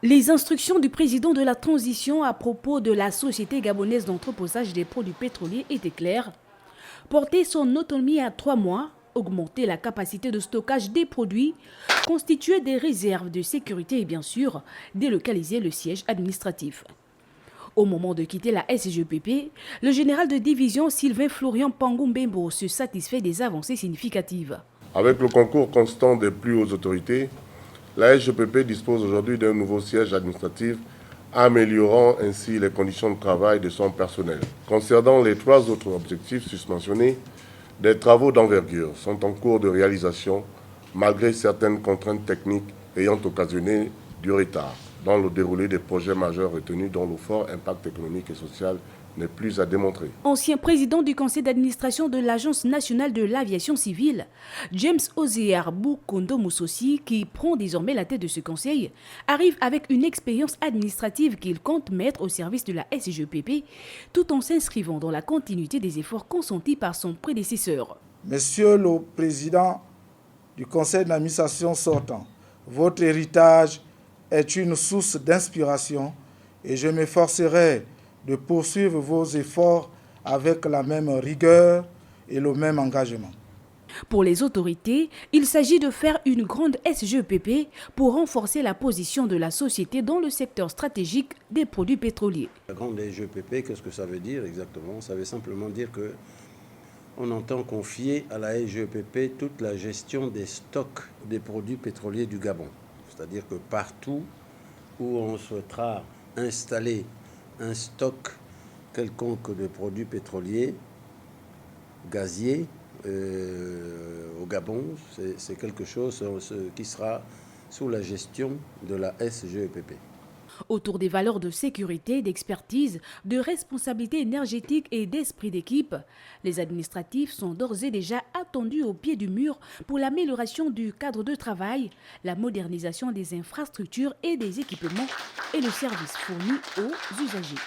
Les instructions du président de la transition à propos de la Société gabonaise d'entreposage des produits pétroliers étaient claires. Porter son autonomie à 3 mois, augmenter la capacité de stockage des produits, constituer des réserves de sécurité et bien sûr délocaliser le siège administratif. Au moment de quitter la SGPP, le général de division Sylvain Florian Pangumbembo se satisfait des avancées significatives. Avec le concours constant des plus hautes autorités, la SGPP dispose aujourd'hui d'un nouveau siège administratif, améliorant ainsi les conditions de travail de son personnel. Concernant les 3 autres objectifs susmentionnés, des travaux d'envergure sont en cours de réalisation, malgré certaines contraintes techniques ayant occasionné du retard dans le déroulé des projets majeurs retenus dont le fort impact économique et social n'est plus à démontrer. Ancien président du conseil d'administration de l'Agence nationale de l'aviation civile, James Ozear Bukondo Moussosi, qui prend désormais la tête de ce conseil, arrive avec une expérience administrative qu'il compte mettre au service de la SGPP, tout en s'inscrivant dans la continuité des efforts consentis par son prédécesseur. Monsieur le Président du conseil d'administration sortant, votre héritage est une source d'inspiration et je m'efforcerai de poursuivre vos efforts avec la même rigueur et le même engagement. Pour les autorités, il s'agit de faire une grande SGPP pour renforcer la position de la société dans le secteur stratégique des produits pétroliers. La grande SGPP, qu'est-ce que ça veut dire exactement? Ça veut simplement dire que on entend confier à la SGPP toute la gestion des stocks des produits pétroliers du Gabon. C'est-à-dire que partout où on souhaitera installer un stock quelconque de produits pétroliers, gaziers au Gabon, c'est quelque chose qui sera sous la gestion de la SGEPP. Autour des valeurs de sécurité, d'expertise, de responsabilité énergétique et d'esprit d'équipe, les administratifs sont d'ores et déjà attendus au pied du mur pour l'amélioration du cadre de travail, la modernisation des infrastructures et des équipements et le service fourni aux usagers.